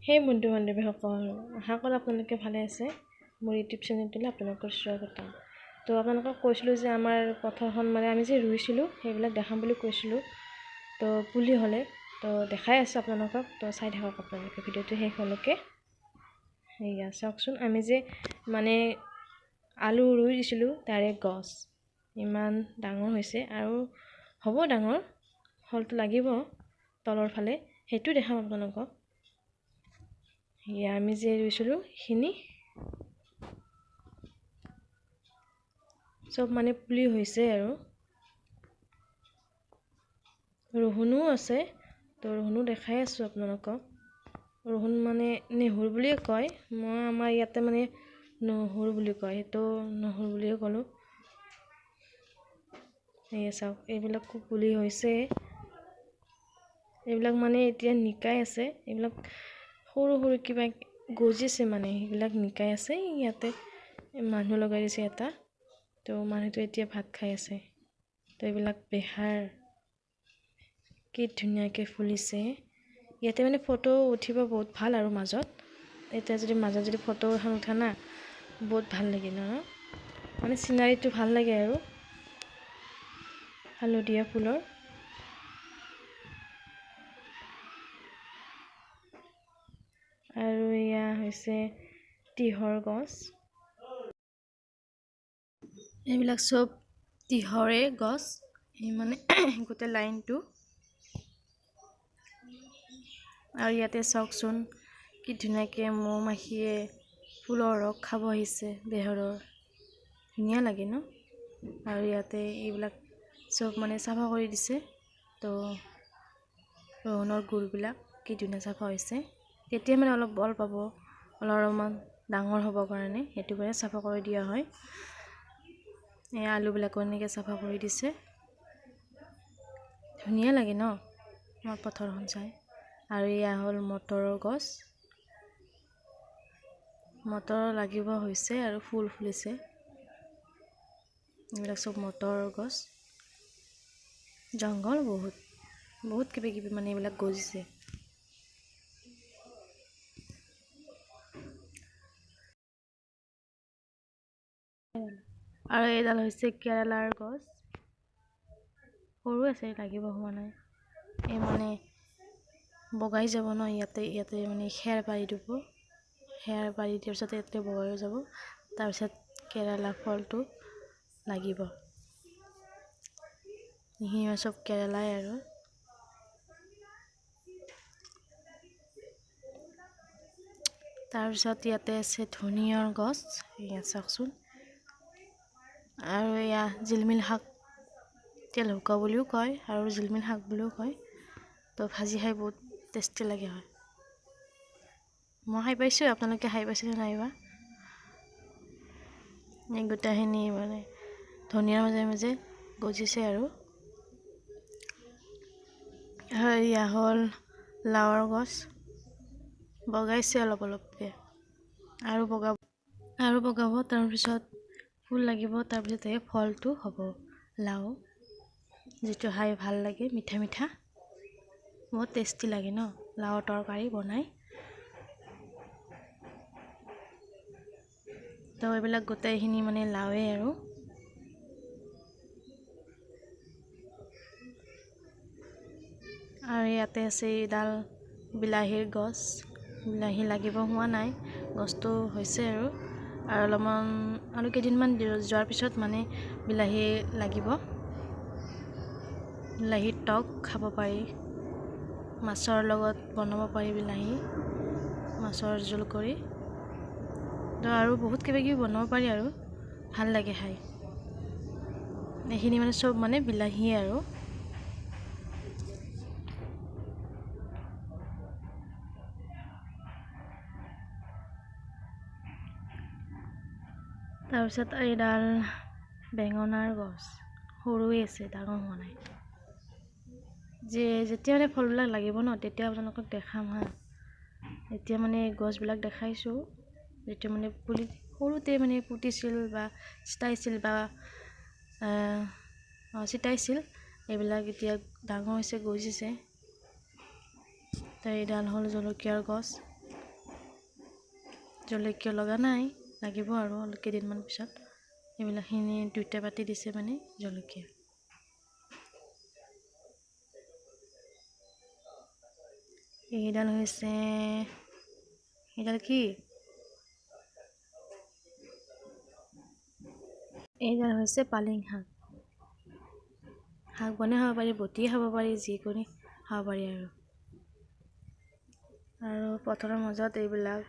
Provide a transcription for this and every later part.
সেই বন্ধু বান্ধৱীসকল, আশা কৰোঁ আপোনালোকে ভালে আছে। মোৰ ইউটিউব চেনেলটোলৈ আপোনালোকৰ স্বাগতম। তো আপোনালোকক কৈছিলোঁ যে আমাৰ পথাৰখন মানে আমি যে ৰুইছিলোঁ সেইবিলাক দেখাম বুলি কৈছিলোঁ। তো পুলি হ'লে তো দেখাই আছোঁ আপোনালোকক। তো চাই থাকক আপোনালোকে ভিডিঅ'টো শেষলৈকে। সেয়া চাওকচোন, আমি যে মানে আলু ৰুই দিছিলোঁ তাৰে গছ ইমান ডাঙৰ হৈছে আৰু হ'ব ডাঙৰ, ফলটো লাগিব তলৰ ফালে, সেইটো দেখাম আপোনালোকক। সেয়া আমি যে ৰুইছিলোঁ সেইখিনি চব মানে পুলি হৈছে আৰু ৰহুনো আছে। তো ৰহুনো দেখাই আছোঁ আপোনালোকক। ৰহুন মানে নেহুৰ বুলিয়ে কয়, মই আমাৰ ইয়াতে মানে নহৰু বুলি কয়, সেইটো নহৰু বুলিয়ে ক'লোঁ। সেয়ে চাওক, এইবিলাকো পুলি হৈছে। এইবিলাক মানে এতিয়া নিকাই আছে, এইবিলাক সৰু সৰু কিবা গজিছে মানে সেইবিলাক নিকাই আছে। ইয়াতে মানুহ লগাই দিছে এটা, তো মানুহটো এতিয়া ভাত খাই আছে। তো এইবিলাক বেহাৰ কি ধুনীয়াকৈ ফুলিছে। ইয়াতে মানে ফটো উঠিব বহুত ভাল আৰু মাজত, এতিয়া যদি মাজত যদি ফটো এখন উঠা না বহুত ভাল লাগে ন, মানে চিনাৰীটো ভাল লাগে আৰু হালধীয়া ফুলৰ। আৰু এয়া হৈছে তিহৰ গছ, এইবিলাক চব তিহৰে গছ, এই মানে গোটেই লাইনটো। আৰু ইয়াতে চাওকচোন কি ধুনীয়াকৈ মৌ মাখিয়ে ফুলৰ ৰস খাব আহিছে বেহৰৰ, ধুনীয়া লাগে ন। আৰু ইয়াতে এইবিলাক চব মানে চাফা কৰি দিছে। তো ৰহুনৰ গুৰবিলাক কি ধুনীয়া চাফা হৈছে। তেতিয়া মানে অলপ বল পাব, অলপমান ডাঙৰ হ'বৰ কাৰণে, সেইটো কাৰণে চাফা কৰি দিয়া হয়। এই আলুবিলাকো এনেকৈ চাফা কৰি দিছে, ধুনীয়া লাগে ন আমাৰ পথাৰখন চাই। আৰু এয়া হ'ল মটৰৰ গছ, মটৰ লাগিব হৈছে আৰু ফুল ফুলিছে। এইবিলাক চব মটৰৰ গছ, জংঘল বহুত বহুত কিবা কিবি মানে এইবিলাক গজিছে। আৰু এইডাল হৈছে কেৰেলাৰ গছ, সৰু আছে, লাগিব হোৱা নাই। এই মানে বগাই যাব ন, ইয়াতে মানে খেৰ পাৰি দিব, খেৰ পাৰি দিয়াৰ পিছত ইয়াতে বগাই যাব, তাৰপিছত কেৰেলা ফলটো লাগিব। এইখিনি চব কেৰেলাই আৰু তাৰপিছত ইয়াতে আছে ধনিয়াৰ গছ, এয়া চাওকচোন। আৰু এয়া জিলমিল শাক, তেল শুকা বুলিও কয় আৰু জিলমিল শাক বুলিও কয়। তো ভাজি খাই বহুত টেষ্টি লাগে হয়। মই খাই পাইছোঁ, আপোনালোকে খাই পাইছেনে নাইবা? এই গোটেইখিনি মানে ধনিয়াৰ মাজে মাজে গজিছে আৰু এয়া হ'ল লাওৰ গছ, বগাইছে অলপ অলপকৈ, আৰু বগাব তাৰপিছত ফুল লাগিব, তাৰপিছতহে ফলটো হ'ব লাও, যিটো খাই ভাল লাগে, মিঠা মিঠা, বহুত টেষ্টি লাগে ন লাওৰ তৰকাৰী বনাই। তো এইবিলাক গোটেইখিনি মানে লাওৱে আৰু ইয়াতে আছে এইডাল বিলাহীৰ গছ, বিলাহী লাগিব হোৱা নাই, গছটো হৈছে আৰু অলপমান আৰু কেইদিনমান যোৱাৰ পিছত মানে বিলাহী লাগিব। বিলাহীৰ টক খাব পাৰি, মাছৰ লগত বনাব পাৰি বিলাহী, মাছৰ জোল কৰি। তো আৰু বহুত কিবা কিবি বনাব পাৰি আৰু ভাল লাগে খাই। এইখিনি মানে চব মানে বিলাহী আৰু তাৰপিছত এইডাল বেঙেনাৰ গছ, সৰুৱে আছে, ডাঙৰ হোৱা নাই। যেতিয়া মানে ফলবিলাক লাগিব ন তেতিয়া আপোনালোকক দেখাম হা। এতিয়া মানে গছবিলাক দেখাইছোঁ, যেতিয়া মানে পুলি সৰুতে মানে পুতিছিল বা চিটাইছিল, এইবিলাক এতিয়া ডাঙৰ হৈছে, গজিছে। তো এইডাল হ'ল জলকীয়াৰ গছ, জলকীয়া লগা নাই, লাগিব আৰু অলপ কেইদিনমান পিছত। এইবিলাকখিনি দুইটা পাতি দিছে মানে জলকীয়া। এইডাল হৈছে, এইডাল কি? এইডাল হৈছে পালেং শাক। শাক বনাই খাব পাৰি, বটিয়ে খাব পাৰি, যি কৰি খাব পাৰি আৰু পথাৰৰ মাজত এইবিলাক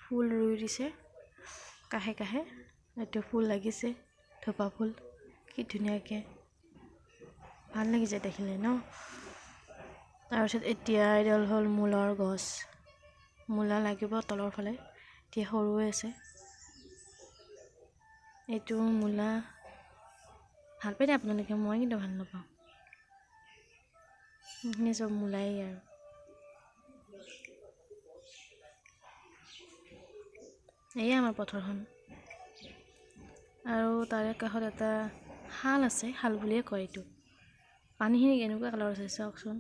ফুল ৰুই দিছে কাষে কাষে। এইটো ফুল লাগিছে, থোপা ফুল, কি ধুনীয়াকৈ ভাল লাগিছে দেখিলে ন। তাৰপিছত এতিয়া এইডাল হ'ল মূলৰ গছ, মূলা লাগিব তলৰ ফালে, এতিয়া সৰু হৈ আছে। এইটো মূলা ভাল পায়নে আপোনালোকে? মই কিন্তু ভাল নাপাওঁ। এইখিনি চব মূলাই আৰু। এয়া আমাৰ পথাৰখন, আৰু তাৰে কাষত এটা শাল আছে, শাল বুলিয়ে কয় এইটো। পানীখিনি কেনেকুৱা কালাৰ আছে চাওকচোন,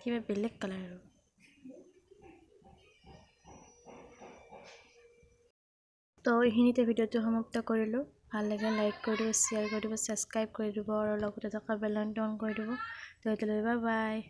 কিবা বেলেগ কালাৰ আৰু। তো এইখিনিতে ভিডিঅ'টো সমাপ্ত কৰিলোঁ। ভাল লাগে লাইক কৰি দিব, শ্বেয়াৰ কৰি দিব, ছাবস্ক্ৰাইব কৰি দিব আৰু লগতে থকা বেল আইকনটো অন কৰি দিব। তো এতিয়ালৈ বাই বাই।